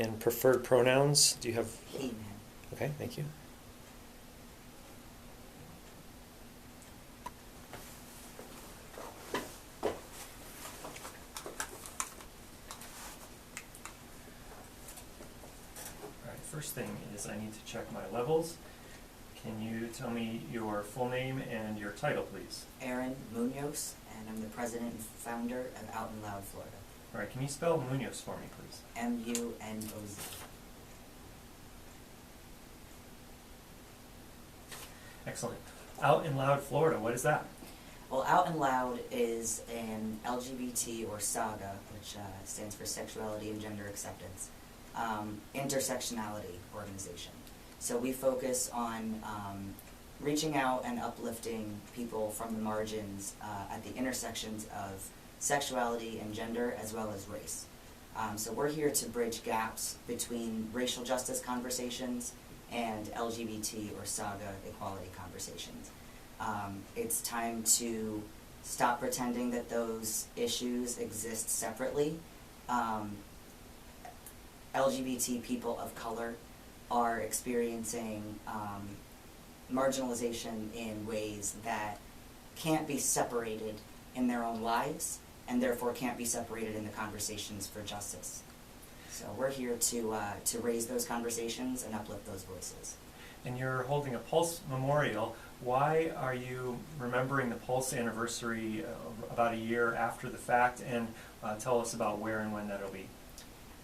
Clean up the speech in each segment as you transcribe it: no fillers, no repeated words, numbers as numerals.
And preferred pronouns, do you have? He, him. Okay, thank you. All right, first thing is I need to check my levels. Can you tell me your full name and your title, please? Aaron Munoz, and I'm the president and founder of Out and Loud, Florida. All right, can you spell Munoz for me, please? M-U-N-O-Z. Excellent. Out and Loud, Florida, what is that? Well, Out and Loud is an LGBT, or SAGA, which stands for Sexuality and Gender Acceptance, intersectionality organization. So we focus on reaching out and uplifting people from the margins at the intersections of sexuality and gender, as well as race. So we're here to bridge gaps between racial justice conversations and LGBT or SAGA equality conversations. It's time to stop pretending that those issues exist separately. LGBT people of color are experiencing marginalization in ways that can't be separated in their own lives, and therefore can't be separated in the conversations for justice. So we're here to raise those conversations and uplift those voices. And you're holding a Pulse Memorial. Why are you remembering the Pulse anniversary about a year after the fact? And tell us about where and when that'll be.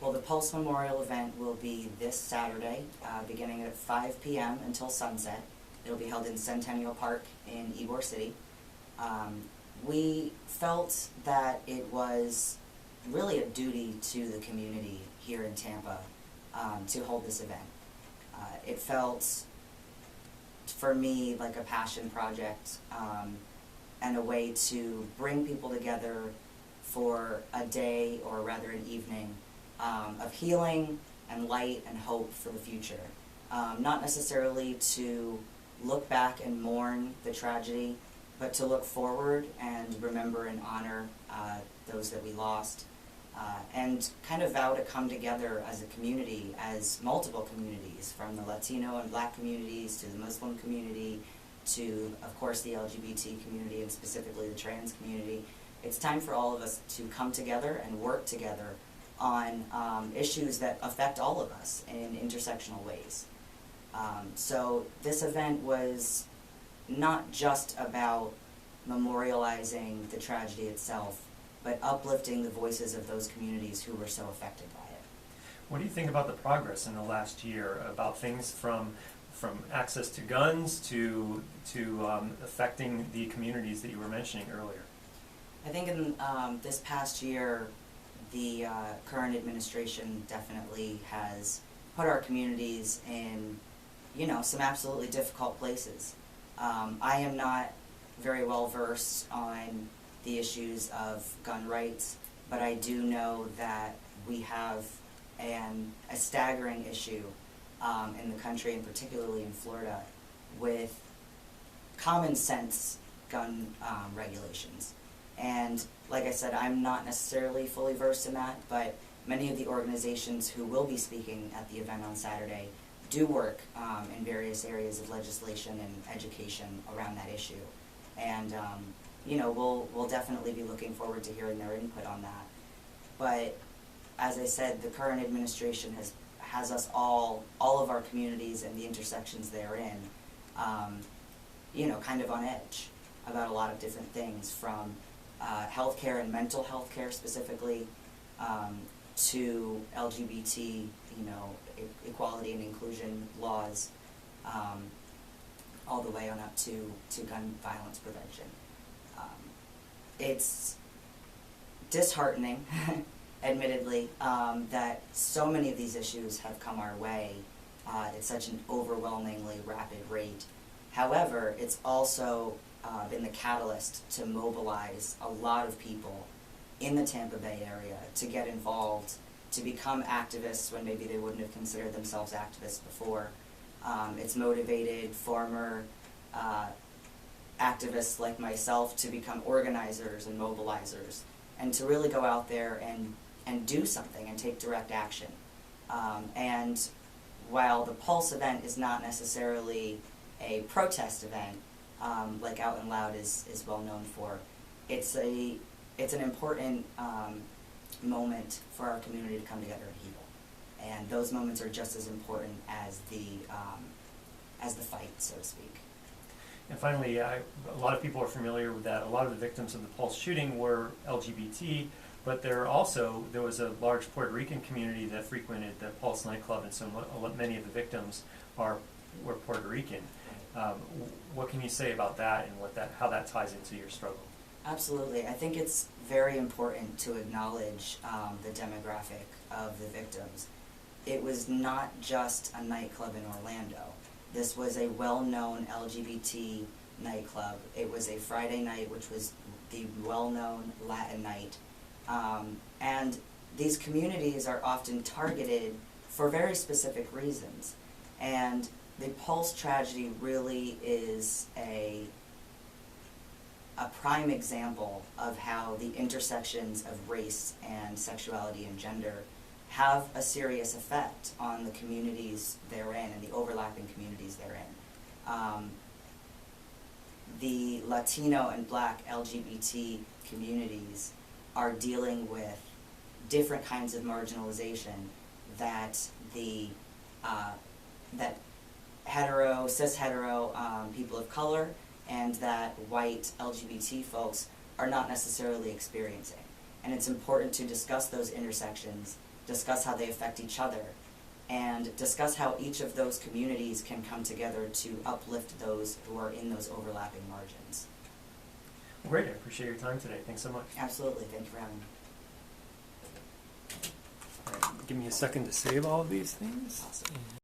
Well, the Pulse Memorial event will be this Saturday, beginning at 5 p.m. until sunset. It'll be held in Centennial Park in Ybor City. We felt that it was really a duty to the community here in Tampa to hold this event. It felt, for me, like a passion project and a way to bring people together for a day, or rather an evening, of healing and light and hope for the future. Not necessarily to look back and mourn the tragedy, but to look forward and remember and honor those that we lost, and kind of vow to come together as a community, as multiple communities, from the Latino and Black communities to the Muslim community to, of course, the LGBT community and specifically the trans community. It's time for all of us to come together and work together on issues that affect all of us in intersectional ways. So this event was not just about memorializing the tragedy itself, but uplifting the voices of those communities who were so affected by it. What do you think about the progress in the last year, about things from access to guns to affecting the communities that you were mentioning earlier? I think in this past year, the current administration definitely has put our communities in, some absolutely difficult places. I am not very well versed on the issues of gun rights, but I do know that we have a staggering issue in the country, and particularly in Florida, with common sense gun regulations. And like I said, I'm not necessarily fully versed in that, but many of the organizations who will be speaking at the event on Saturday do work in various areas of legislation and education around that issue. And we'll definitely be looking forward to hearing their input on that. But as I said, the current administration has us all of our communities and the intersections therein, kind of on edge about a lot of different things, from healthcare and mental health care specifically, to LGBT, equality and inclusion laws, all the way on up to gun violence prevention. It's disheartening, admittedly, that so many of these issues have come our way at such an overwhelmingly rapid rate. However, it's also been the catalyst to mobilize a lot of people in the Tampa Bay area to get involved, to become activists when maybe they wouldn't have considered themselves activists before. It's motivated former activists like myself to become organizers and mobilizers, and to really go out there and do something and take direct action. And while the Pulse event is not necessarily a protest event, like Out and Loud is well known for, it's an important moment for our community to come together and heal. And those moments are just as important as the fight, so to speak. And finally, a lot of people are familiar with that. A lot of the victims of the Pulse shooting were LGBT, but there was a large Puerto Rican community that frequented the Pulse nightclub, and so many of the victims were Puerto Rican. What can you say about that and how that ties into your struggle? Absolutely. I think it's very important to acknowledge the demographic of the victims. It was not just a nightclub in Orlando. This was a well-known LGBT nightclub. It was a Friday night, which was the well-known Latin night. And these communities are often targeted for very specific reasons. And the Pulse tragedy really is a prime example of how the intersections of race and sexuality and gender have a serious effect on the communities they're in and the overlapping communities they're in. The Latino and Black LGBT communities are dealing with different kinds of marginalization that that cis hetero people of color and that white LGBT folks are not necessarily experiencing. And it's important to discuss those intersections, discuss how they affect each other, and discuss how each of those communities can come together to uplift those who are in those overlapping margins. Well, great, I appreciate your time today. Thanks so much. Absolutely, thank you for having me. All right, give me a second to save all of these things. Awesome.